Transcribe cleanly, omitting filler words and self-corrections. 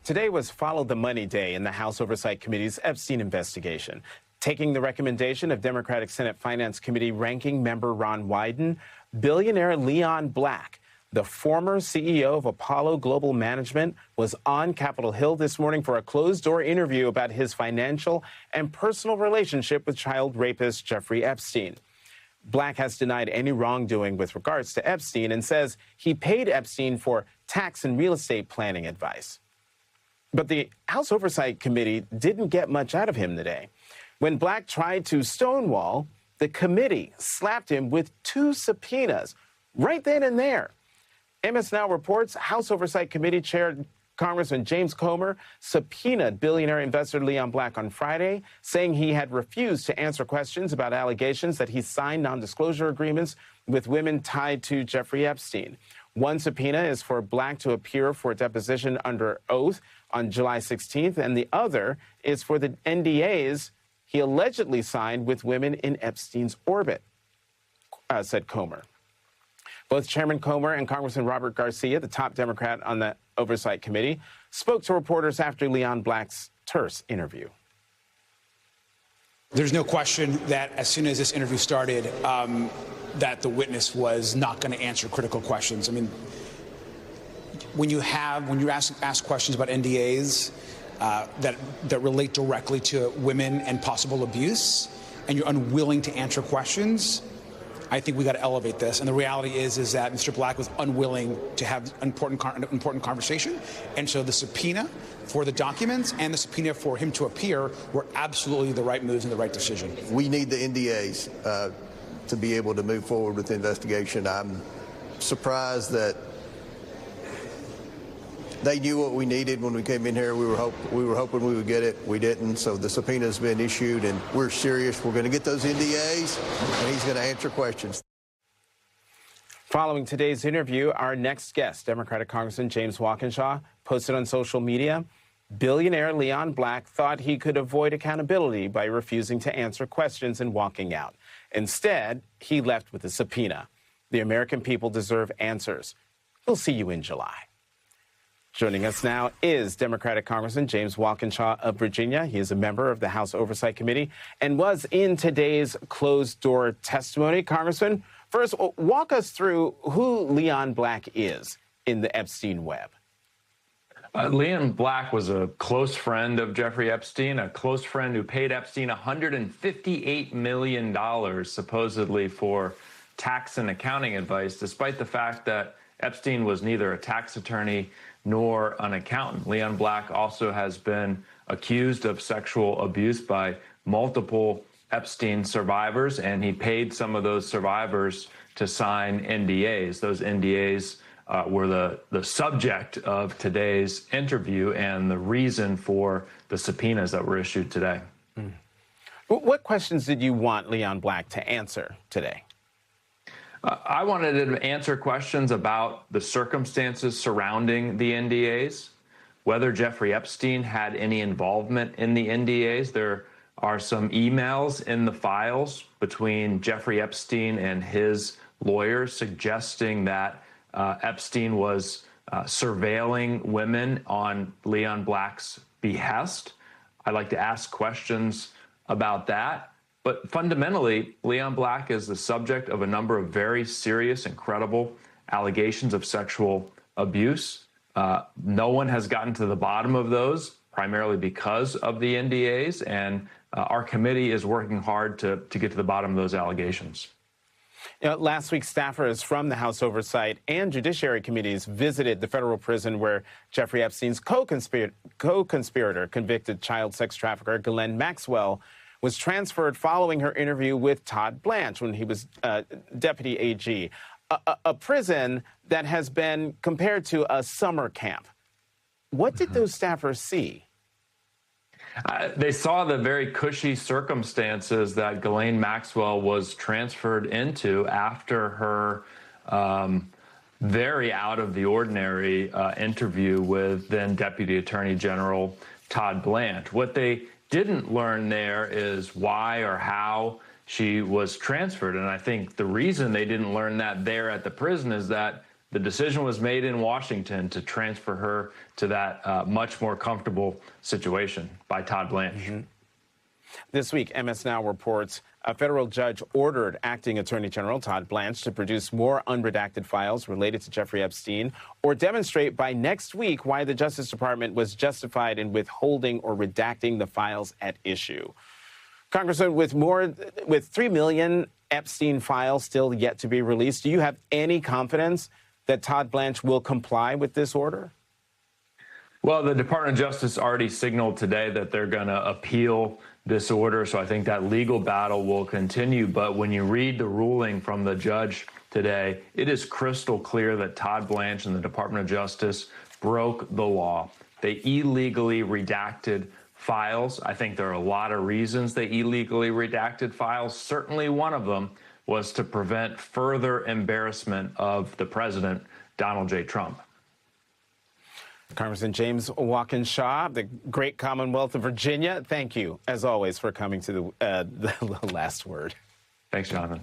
Today was Follow the Money Day in the House Oversight Committee's Epstein investigation. Taking the recommendation of Democratic Senate Finance Committee ranking member Ron Wyden, billionaire Leon Black, the former CEO of Apollo Global Management, was on Capitol Hill this morning for a closed-door interview about his financial and personal relationship with child rapist Jeffrey Epstein. Black has denied any wrongdoing with regards to Epstein and says he paid Epstein for tax and real estate planning advice. But the House Oversight Committee didn't get much out of him today. When Black tried to stonewall, the committee slapped him with 2 subpoenas right then and there. MS Now reports House Oversight Committee Chair Congressman James Comer subpoenaed billionaire investor Leon Black on Friday, saying he had refused to answer questions about allegations that he signed non-disclosure agreements with women tied to Jeffrey Epstein. One subpoena is for Black to appear for deposition under oath on July 16th, and the other is for the NDAs he allegedly signed with women in Epstein's orbit, said Comer. Both Chairman Comer and Congressman Robert Garcia, the top Democrat on the Oversight Committee, spoke to reporters after Leon Black's terse interview. There's no question that as soon as this interview started, that the witness was not going to answer critical questions. I mean, when you ask questions about NDAs that relate directly to women and possible abuse, and you're unwilling to answer questions, I think we got to elevate this. And the reality is that Mr. Black was unwilling to have an important conversation, and so the subpoena for the documents and the subpoena for him to appear were absolutely the right moves and the right decision. We need the NDAs to be able to move forward with the investigation. I'm surprised that they knew what we needed when we came in here. We were hoping we would get it. We didn't. So the subpoena has been issued, and we're serious. We're going to get those NDAs, and he's going to answer questions. Following today's interview, our next guest, Democratic Congressman James Walkinshaw, posted on social media, billionaire Leon Black thought he could avoid accountability by refusing to answer questions and walking out. Instead, he left with a subpoena. The American people deserve answers. We'll see you in July. Joining us now is Democratic Congressman James Walkinshaw of Virginia. He is a member of the House Oversight Committee and was in today's closed-door testimony. Congressman, first, walk us through who Leon Black is in the Epstein web. Leon Black was a close friend of Jeffrey Epstein, a close friend who paid Epstein $158 million, supposedly for tax and accounting advice, despite the fact that Epstein was neither a tax attorney nor an accountant. Leon Black also has been accused of sexual abuse by multiple Epstein survivors, and he paid some of those survivors to sign NDAs. Those NDAs were the subject of today's interview and the reason for the subpoenas that were issued today. What questions did you want Leon Black to answer today? I wanted him to answer questions about the circumstances surrounding the NDAs, whether Jeffrey Epstein had any involvement in the NDAs. There are some emails in the files between Jeffrey Epstein and his lawyers suggesting that Epstein was surveilling women on Leon Black's behest. I'd like to ask questions about that. But fundamentally, Leon Black is the subject of a number of very serious and credible allegations of sexual abuse. No one has gotten to the bottom of those, primarily because of the NDAs, and our committee is working hard to get to the bottom of those allegations. You know, last week, staffers from the House Oversight and Judiciary Committees visited the federal prison where Jeffrey Epstein's co-conspirator, convicted child sex trafficker Ghislaine Maxwell, was transferred following her interview with Todd Blanche when he was deputy AG, a prison that has been compared to a summer camp. What did those staffers see? They saw the very cushy circumstances that Ghislaine Maxwell was transferred into after her very out of the ordinary interview with then Deputy Attorney General Todd Blanche. What they didn't learn there is why or how she was transferred. And I think the reason they didn't learn that there at the prison is that the decision was made in Washington to transfer her to that much more comfortable situation by Todd Blanche. This week, MS Now reports a federal judge ordered acting Attorney General Todd Blanche to produce more unredacted files related to Jeffrey Epstein or demonstrate by next week why the Justice Department was justified in withholding or redacting the files at issue. Congressman, with 3 million Epstein files still yet to be released, do you have any confidence that Todd Blanche will comply with this order? Well, the Department of Justice already signaled today that they're going to appeal this order, so I think that legal battle will continue. But when you read the ruling from the judge today, it is crystal clear that Todd Blanche and the Department of Justice broke the law. They illegally redacted files. I think there are a lot of reasons they illegally redacted files. Certainly one of them was to prevent further embarrassment of the president, Donald J. Trump. Congressman James Walkinshaw, the great Commonwealth of Virginia, thank you, as always, for coming to the last word. Thanks, Jonathan.